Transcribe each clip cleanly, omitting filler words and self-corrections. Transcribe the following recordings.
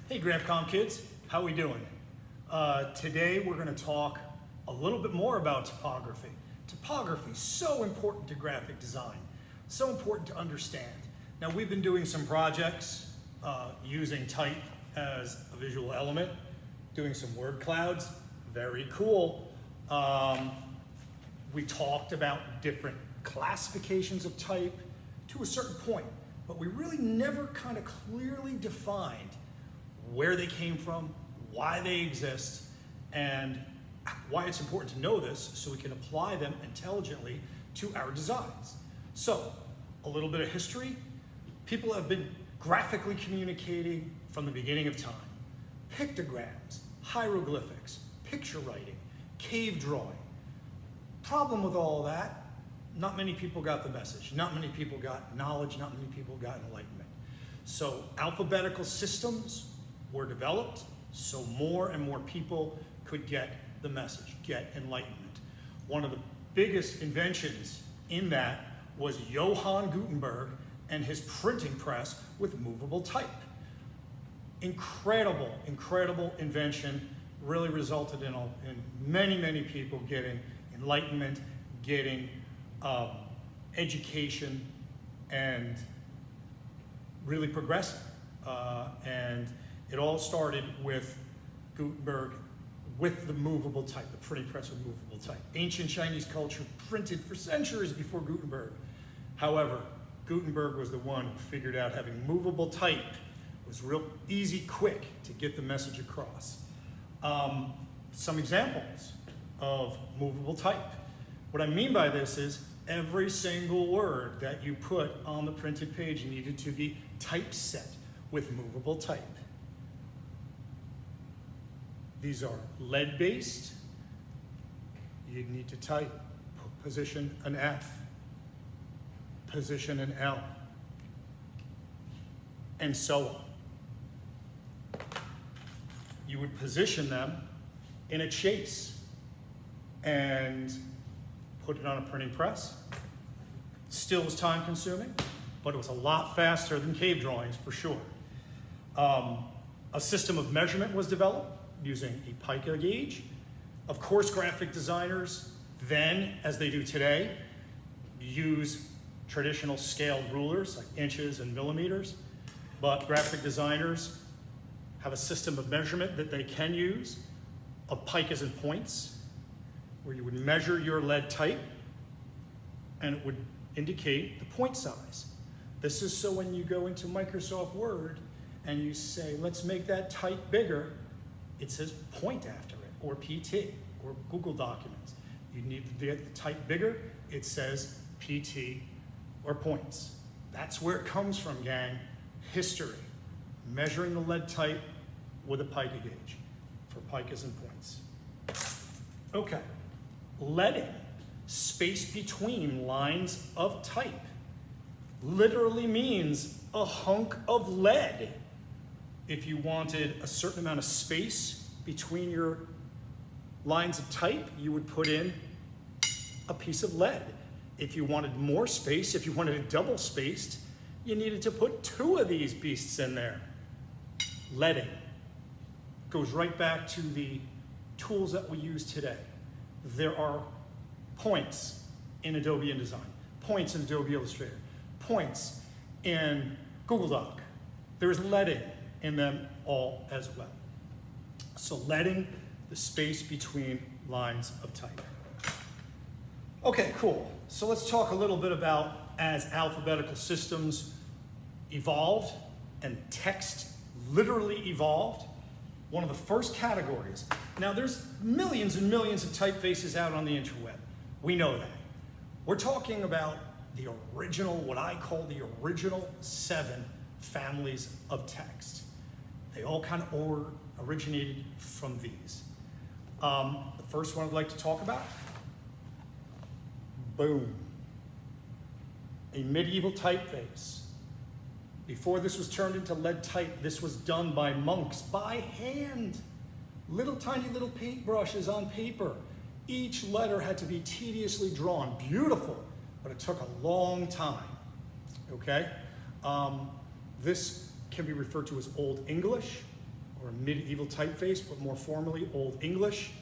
Hey GraphCom kids, how we doing? Today we're going to talk a little bit more about typography. Typography is so important to graphic design, so important to understand. Now we've been doing some projects using type as a visual element, doing some word clouds, very cool. We talked about different classifications of type to a certain point, but we really never kind of clearly defined where they came from, why they exist, and why it's important to know this so we can apply them intelligently to our designs. So, a little bit of history. People have been graphically communicating from the beginning of time. Pictograms, hieroglyphics, picture writing, cave drawing. Problem with all that, not many people got the message. Not many people got knowledge, not many people got enlightenment. So alphabetical systems were developed so more and more people could get the message, get enlightenment. One of the biggest inventions in that was Johann Gutenberg and his printing press with movable type. Incredible, incredible invention, really resulted in many people getting enlightenment, getting education, and really progressing. And it all started with Gutenberg with the movable type, the printing press with movable type. Ancient Chinese culture printed for centuries before Gutenberg. However, Gutenberg was the one who figured out having movable type was real easy, quick to get the message across. Some examples of movable type. What I mean by this is every single word that you put on the printed page needed to be typeset with movable type. These are lead-based. You need to type, position an F, position an L, and so on. You would position them in a chase and put it on a printing press. Still was time consuming, but it was a lot faster than cave drawings for sure. A system of measurement was developed using a pica gauge. Of course, graphic designers then, as they do today, use traditional scaled rulers like inches and millimeters, but graphic designers have a system of measurement that they can use of picas and points, where you would measure your lead type and it would indicate the point size. This is so when you go into Microsoft Word and you say, let's make that type bigger, it says point after it, or PT, or Google Documents. You need to get the type bigger, it says PT or points. That's where it comes from, gang. History. Measuring the lead type with a pica gauge for picas and points. Okay, leading, space between lines of type, literally means a hunk of lead. If you wanted a certain amount of space between your lines of type, you would put in a piece of lead. If you wanted more space, if you wanted it double spaced, you needed to put two of these beasts in there. Leading goes right back to the tools that we use today. There are points in Adobe InDesign, points in Adobe Illustrator, points in Google Doc. There's leading in them all as well. So leading, the space between lines of type. Okay, cool. So let's talk a little bit about as alphabetical systems evolved and text literally evolved. One of the first categories. Now there's millions and millions of typefaces out on the interweb. We know that. We're talking about the original, what I call the original 7 families of text. They all kind of originated from these. The first one I'd like to talk about, boom. A medieval typeface. Before this was turned into lead type, this was done by monks by hand. Little tiny little paintbrushes on paper. Each letter had to be tediously drawn. Beautiful, but it took a long time. Okay? This can be referred to as Old English. or a medieval typeface, but more formally, Old English.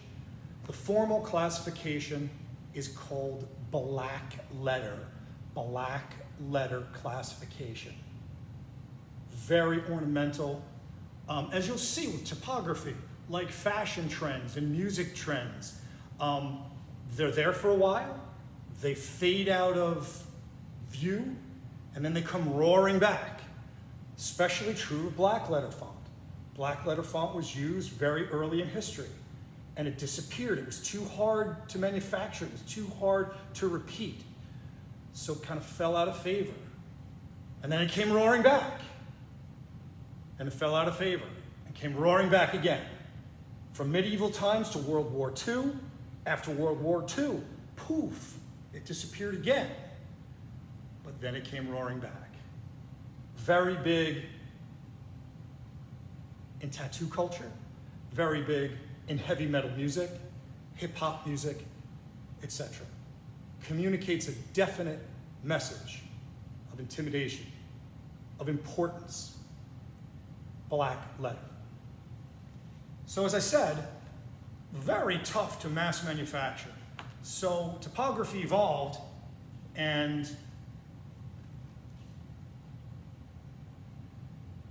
The formal classification is called black letter classification. Very ornamental. As you'll see with typography, like fashion trends and music trends, they're there for a while, they fade out of view, and then they come roaring back. Especially true of black letter font. Black letter font was used very early in history, and it disappeared. It was too hard to manufacture. It was too hard to repeat. So it kind of fell out of favor. And then it came roaring back. And it fell out of favor and came roaring back again. From medieval times to World War II. After World War II, poof, it disappeared again. But then it came roaring back. Very big in tattoo culture, very big in heavy metal music, hip hop music, etc. Communicates a definite message of intimidation, of importance. Black letter. So as I said, very tough to mass manufacture. So typography evolved, and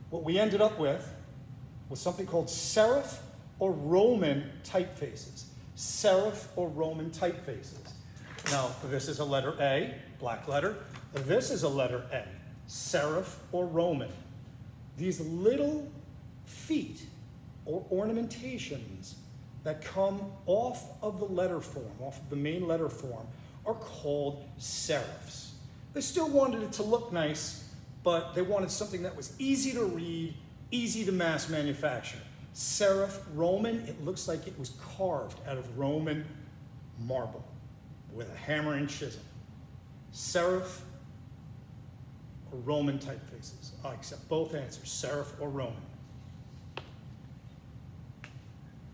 what we ended up with was something called serif or Roman typefaces. Serif or Roman typefaces. Now, this is a letter A, black letter. This is a letter A, serif or Roman. These little feet or ornamentations that come off of the letter form, off of the main letter form, are called serifs. They still wanted it to look nice, but they wanted something that was easy to read, easy to mass manufacture. Serif Roman, it looks like it was carved out of Roman marble with a hammer and chisel. Serif or Roman typefaces. I accept both answers, serif or Roman.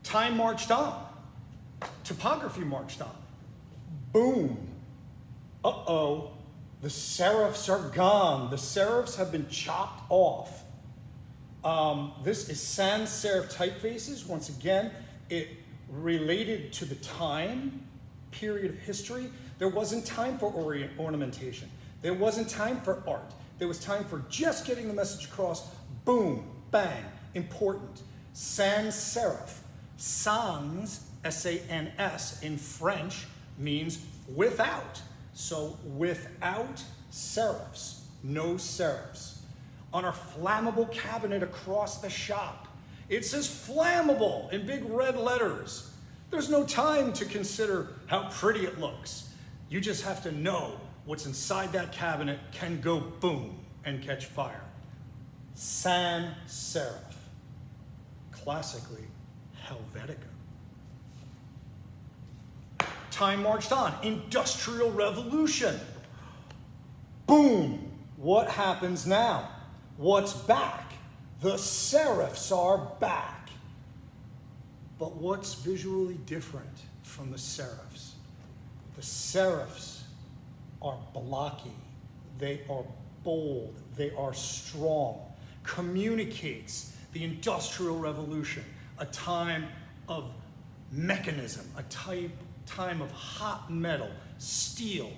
Time marched on. Typography marched on. Boom. Uh-oh. The serifs are gone. The serifs have been chopped off. This is sans serif typefaces. Once again, it related to the time period of history. There wasn't time for ornamentation. There wasn't time for art. There was time for just getting the message across. Boom, bang, important. Sans serif. Sans, S-A-N-S, in French means without. So without serifs, no serifs. On our flammable cabinet across the shop, it says flammable in big red letters. There's no time to consider how pretty it looks. You just have to know what's inside that cabinet can go boom and catch fire. Sans serif, classically Helvetica. Time marched on. Industrial Revolution. Boom. What happens now? What's back? The serifs are back. But what's visually different from the serifs? The serifs are blocky. They are bold. They are strong. Communicates the Industrial Revolution, a time of mechanism, a time of hot metal, steel,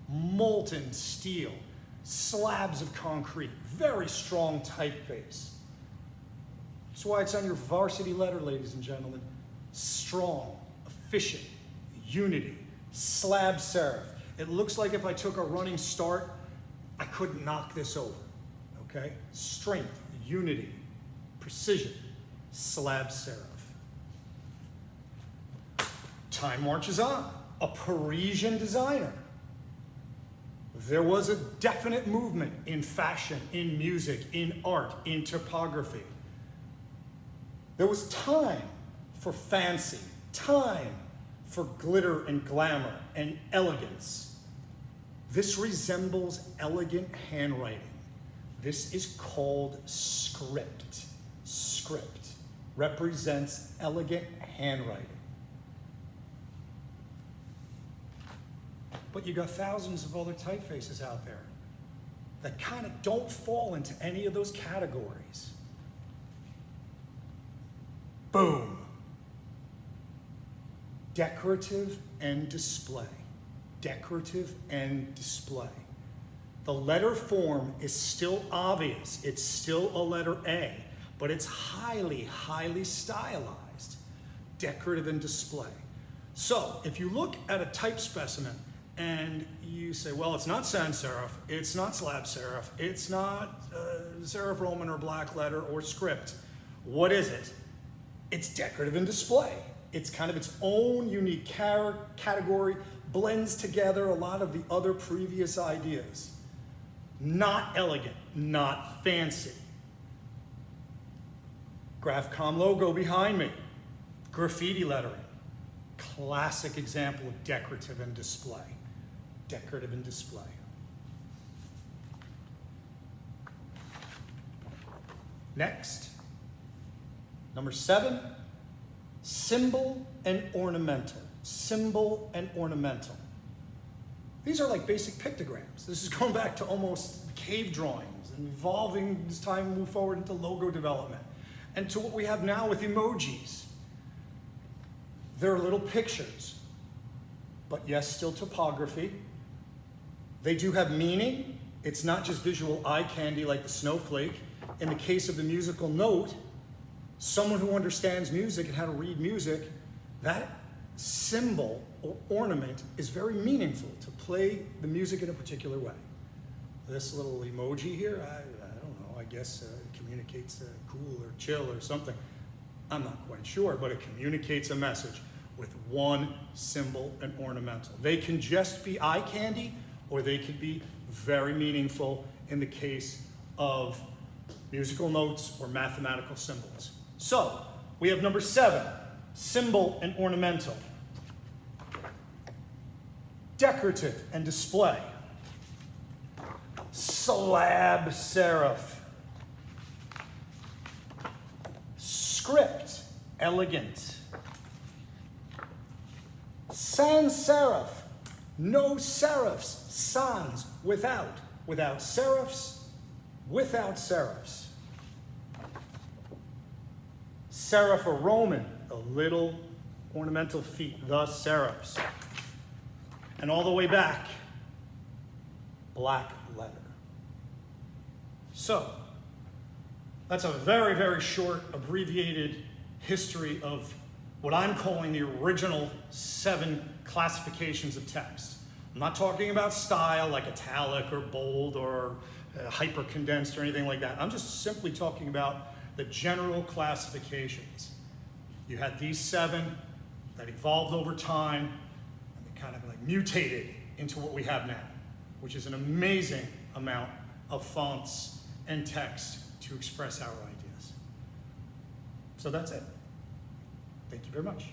molten steel, slabs of concrete, very strong typeface. That's why it's on your varsity letter, ladies and gentlemen. Strong, efficient, unity, slab serif. It looks like if I took a running start, I couldn't knock this over, okay? Strength, unity, precision, slab serif. Time marches on. A Parisian designer. There was a definite movement in fashion, in music, in art, in typography. There was time for fancy, time for glitter and glamour and elegance. This resembles elegant handwriting. This is called script. Script represents elegant handwriting. But you got thousands of other typefaces out there that kind of don't fall into any of those categories. Boom. Decorative and display. Decorative and display. The letter form is still obvious. It's still a letter A, but it's highly, highly stylized. Decorative and display. So if you look at a type specimen and you say, well, it's not sans serif, it's not slab serif, it's not Serif Roman or black letter or script. What is it? It's decorative and display. It's kind of its own unique category, blends together a lot of the other previous ideas. Not elegant, not fancy. Graphcom logo behind me, graffiti lettering. Classic example of decorative and display. Decorative and display. Next, number 7, symbol and ornamental. Symbol and ornamental. These are like basic pictograms. This is going back to almost cave drawings and evolving as time move forward into logo development and to what we have now with emojis. They're little pictures, but yes, still topography. They do have meaning. It's not just visual eye candy like the snowflake. In the case of the musical note, someone who understands music and how to read music, that symbol or ornament is very meaningful to play the music in a particular way. This little emoji here, I don't know, I guess it communicates cool or chill or something. I'm not quite sure, but it communicates a message with one symbol and ornamental. They can just be eye candy, or they could be very meaningful in the case of musical notes or mathematical symbols. So, we have number 7, symbol and ornamental. Decorative and display. Slab serif. Script, elegant. Sans serif, no serifs, sans, without serifs, without serifs. Serif Roman, the little ornamental feet, the serifs. And all the way back, black letter. So, that's a very, very short, abbreviated history of what I'm calling the original 7 classifications of text. I'm not talking about style like italic or bold or hyper-condensed or anything like that. I'm just simply talking about the general classifications. You had these 7 that evolved over time, and they kind of like mutated into what we have now, which is an amazing amount of fonts and text to express our ideas. So that's it. Thank you very much.